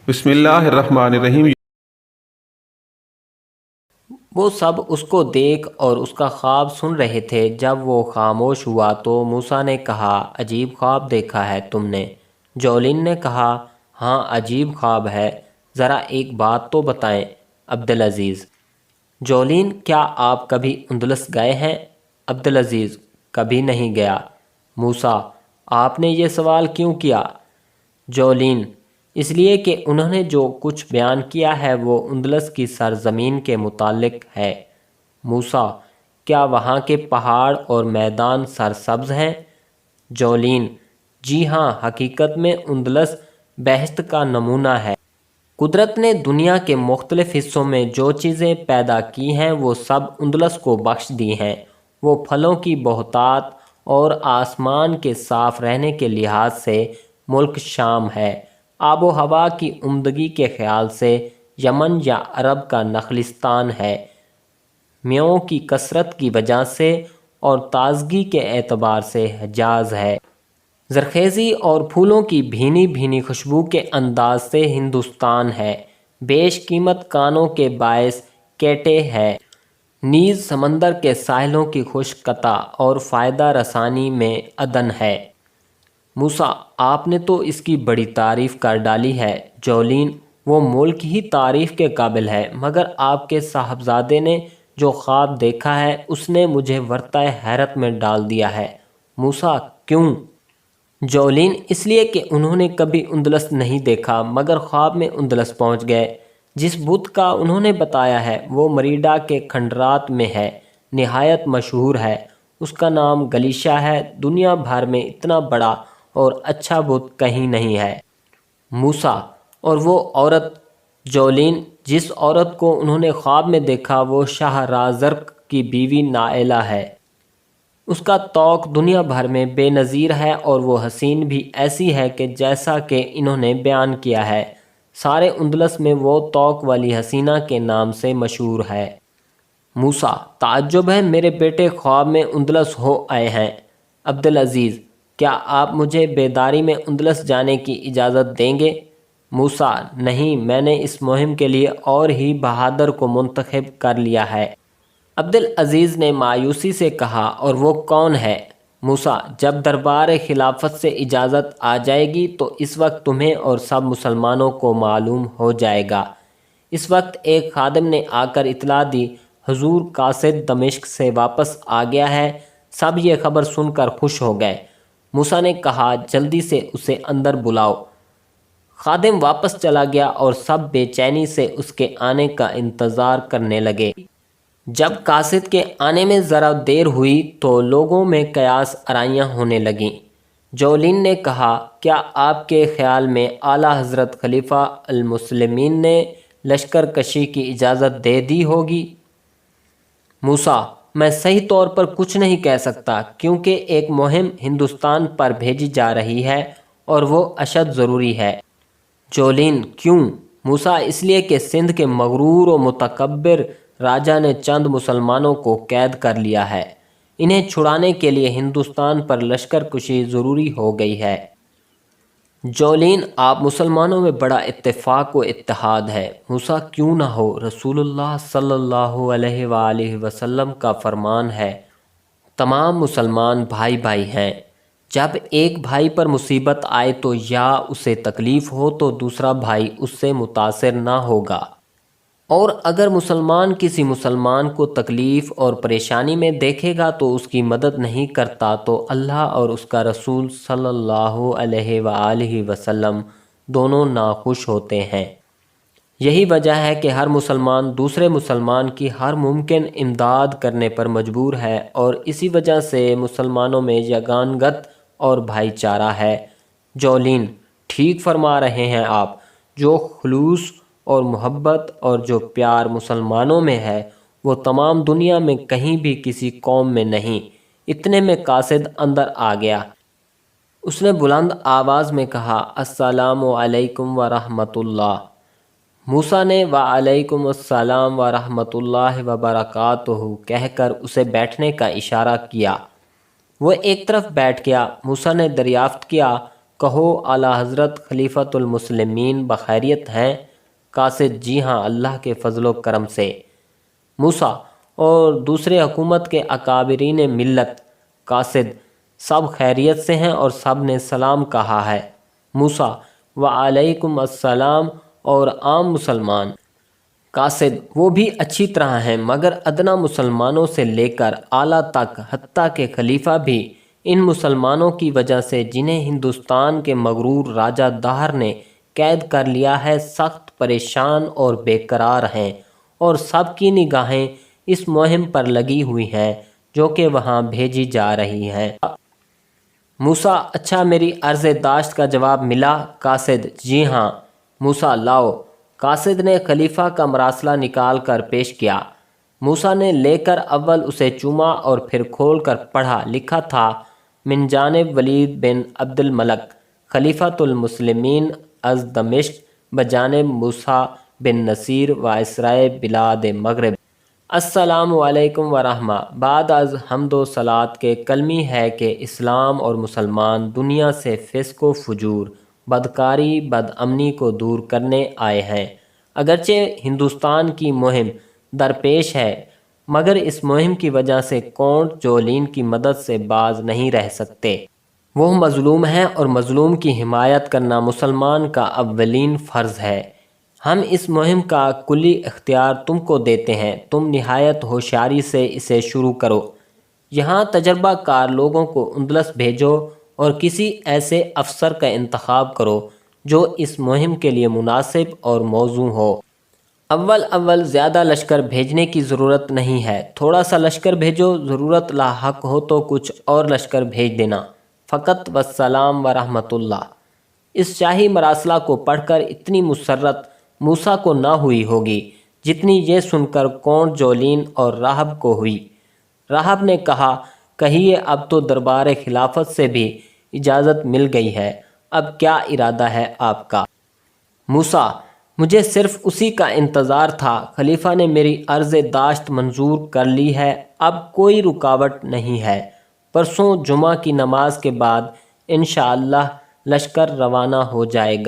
بسم اللہ الرحمن الرحیم۔ وہ سب اس کو دیکھ اور اس کا خواب سن رہے تھے۔ جب وہ خاموش ہوا تو موسیٰ نے کہا، عجیب خواب دیکھا ہے تم نے؟ جولین نے کہا، ہاں عجیب خواب ہے، ذرا ایک بات تو بتائیں عبدالعزیز۔ جولین، کیا آپ کبھی اندلس گئے ہیں؟ عبدالعزیز، کبھی نہیں گیا۔ موسیٰ، آپ نے یہ سوال کیوں کیا؟ جولین، اس لیے کہ انہوں نے جو کچھ بیان کیا ہے وہ اندلس کی سرزمین کے متعلق ہے۔ موسیٰ، کیا وہاں کے پہاڑ اور میدان سرسبز ہیں؟ جولین، جی ہاں، حقیقت میں اندلس بہشت کا نمونہ ہے۔ قدرت نے دنیا کے مختلف حصوں میں جو چیزیں پیدا کی ہیں وہ سب اندلس کو بخش دی ہیں۔ وہ پھلوں کی بہتات اور آسمان کے صاف رہنے کے لحاظ سے ملک شام ہے۔ آب و ہوا کی عمدگی کے خیال سے یمن یا عرب کا نخلستان ہے۔ میووں کی کثرت کی وجہ سے اور تازگی کے اعتبار سے حجاز ہے۔ زرخیزی اور پھولوں کی بھینی بھینی خوشبو کے انداز سے ہندوستان ہے۔ بیش قیمت کانوں کے باعث کیٹے ہے۔ نیز سمندر کے ساحلوں کی خشک قطع اور فائدہ رسانی میں عدن ہے۔ موسیٰ، آپ نے تو اس کی بڑی تعریف کر ڈالی ہے۔ جولین، وہ ملک ہی تعریف کے قابل ہے، مگر آپ کے صاحبزادے نے جو خواب دیکھا ہے اس نے مجھے ورطہ حیرت میں ڈال دیا ہے۔ موسیٰ، کیوں؟ جولین، اس لیے کہ انہوں نے کبھی اندلس نہیں دیکھا مگر خواب میں اندلس پہنچ گئے۔ جس بت کا انہوں نے بتایا ہے وہ مریڈا کے کھنڈرات میں ہے، نہایت مشہور ہے۔ اس کا نام گلیشا ہے۔ دنیا بھر میں اتنا بڑا اور اچھا بت کہیں نہیں ہے۔ موسیٰ، اور وہ عورت؟ جولین، جس عورت کو انہوں نے خواب میں دیکھا وہ شاہ رازرق کی بیوی نائلہ ہے۔ اس کا طوق دنیا بھر میں بے نظیر ہے اور وہ حسین بھی ایسی ہے کہ جیسا کہ انہوں نے بیان کیا ہے، سارے اندلس میں وہ طوق والی حسینہ کے نام سے مشہور ہے۔ موسیٰ، تعجب ہے، میرے بیٹے خواب میں اندلس ہو آئے ہیں۔ عبدالعزیز، کیا آپ مجھے بیداری میں اندلس جانے کی اجازت دیں گے؟ موسیٰ، نہیں، میں نے اس مہم کے لیے اور ہی بہادر کو منتخب کر لیا ہے۔ عبدالعزیز نے مایوسی سے کہا، اور وہ کون ہے؟ موسیٰ، جب دربار خلافت سے اجازت آ جائے گی تو اس وقت تمہیں اور سب مسلمانوں کو معلوم ہو جائے گا۔ اس وقت ایک خادم نے آ کر اطلاع دی، حضور قاصد دمشق سے واپس آ گیا ہے۔ سب یہ خبر سن کر خوش ہو گئے۔ موسیٰ نے کہا، جلدی سے اسے اندر بلاؤ۔ خادم واپس چلا گیا اور سب بے چینی سے اس کے آنے کا انتظار کرنے لگے۔ جب قاصد کے آنے میں ذرا دیر ہوئی تو لوگوں میں قیاس آرائیاں ہونے لگیں۔ جولین نے کہا، کیا آپ کے خیال میں اعلیٰ حضرت خلیفہ المسلمین نے لشکر کشی کی اجازت دے دی ہوگی؟ موسیٰ، میں صحیح طور پر کچھ نہیں کہہ سکتا کیونکہ ایک مہم ہندوستان پر بھیجی جا رہی ہے اور وہ اشد ضروری ہے۔ جولین، کیوں؟ موسیٰ، اس لیے کہ سندھ کے مغرور و متکبر راجا نے چند مسلمانوں کو قید کر لیا ہے۔ انہیں چھڑانے کے لیے ہندوستان پر لشکر کشی ضروری ہو گئی ہے۔ جولین، آپ مسلمانوں میں بڑا اتفاق و اتحاد ہے۔ موسیٰ، کیوں نہ ہو، رسول اللہ صلی اللہ علیہ وآلہ وسلم کا فرمان ہے، تمام مسلمان بھائی بھائی ہیں۔ جب ایک بھائی پر مصیبت آئے تو یا اسے تکلیف ہو تو دوسرا بھائی اس سے متاثر نہ ہوگا، اور اگر مسلمان کسی مسلمان کو تکلیف اور پریشانی میں دیکھے گا تو اس کی مدد نہیں کرتا تو اللہ اور اس کا رسول صلی اللہ علیہ وآلہ وسلم دونوں ناخوش ہوتے ہیں۔ یہی وجہ ہے کہ ہر مسلمان دوسرے مسلمان کی ہر ممکن امداد کرنے پر مجبور ہے، اور اسی وجہ سے مسلمانوں میں یگانگت اور بھائی چارہ ہے۔ جولین، ٹھیک فرما رہے ہیں آپ۔ جو خلوص اور محبت اور جو پیار مسلمانوں میں ہے وہ تمام دنیا میں کہیں بھی کسی قوم میں نہیں۔ اتنے میں قاصد اندر آ گیا۔ اس نے بلند آواز میں کہا، السلام علیکم ورحمۃ اللہ۔ موسیٰ نے وعلیکم السلام ورحمۃ اللہ وبرکاتہ کہہ کر اسے بیٹھنے کا اشارہ کیا۔ وہ ایک طرف بیٹھ گیا۔ موسیٰ نے دریافت کیا، کہو اعلیٰ حضرت خلیفۃ المسلمین بخیریت ہیں؟ قاصد: جی ہاں، اللہ کے فضل و کرم سے۔ موسیٰ اور دوسرے حکومت کے اکابرین ملت: قاصد: سب خیریت سے ہیں اور سب نے سلام کہا ہے۔ موسیٰ: وعلیکم السلام، اور عام مسلمان؟ قاصد: وہ بھی اچھی طرح ہیں، مگر ادنا مسلمانوں سے لے کر اعلیٰ تک، حتیٰ کہ خلیفہ بھی ان مسلمانوں کی وجہ سے جنہیں ہندوستان کے مغرور راجہ داہر نے قید کر لیا ہے، سخت پریشان اور بے قرار ہیں، اور سب کی نگاہیں اس مہم پر لگی ہوئی ہیں جو کہ وہاں بھیجی جا رہی ہیں۔ موسیٰ: اچھا، میری عرض داشت کا جواب ملا؟ قاصد: جی ہاں۔ موسیٰ: لاؤ۔ قاصد نے خلیفہ کا مراسلہ نکال کر پیش کیا۔ موسیٰ نے لے کر اول اسے چوما اور پھر کھول کر پڑھا۔ لکھا تھا: من جانب ولید بن عبد الملک خلیفۃ المسلمین از دمشق بجانب موسیٰ بن نصیر وائسرائے بلاد مغرب۔ السلام علیکم ورحمہ۔ بعد از حمد و صلات کے کلمی ہے کہ اسلام اور مسلمان دنیا سے فسق و فجور، بدکاری، بد امنی کو دور کرنے آئے ہیں۔ اگرچہ ہندوستان کی مہم درپیش ہے، مگر اس مہم کی وجہ سے کونٹ جولین کی مدد سے باز نہیں رہ سکتے۔ وہ مظلوم ہیں اور مظلوم کی حمایت کرنا مسلمان کا اولین فرض ہے۔ ہم اس مہم کا کلی اختیار تم کو دیتے ہیں، تم نہایت ہوشیاری سے اسے شروع کرو۔ یہاں تجربہ کار لوگوں کو اندلس بھیجو اور کسی ایسے افسر کا انتخاب کرو جو اس مہم کے لیے مناسب اور موزوں ہو۔ اول زیادہ لشکر بھیجنے کی ضرورت نہیں ہے، تھوڑا سا لشکر بھیجو، ضرورت لاحق ہو تو کچھ اور لشکر بھیج دینا۔ فقط والسلام ورحمۃ اللہ۔ اس شاہی مراسلہ کو پڑھ کر اتنی مسرت موسیٰ کو نہ ہوئی ہوگی جتنی یہ سن کر کونٹ جولین اور راہب کو ہوئی۔ راہب نے کہا: کہیے، اب تو دربار خلافت سے بھی اجازت مل گئی ہے، اب کیا ارادہ ہے آپ کا؟ موسیٰ: مجھے صرف اسی کا انتظار تھا، خلیفہ نے میری عرض داشت منظور کر لی ہے، اب کوئی رکاوٹ نہیں ہے۔ پرسوں جمعہ کی نماز کے بعد انشاءاللہ لشکر روانہ ہو جائے گا۔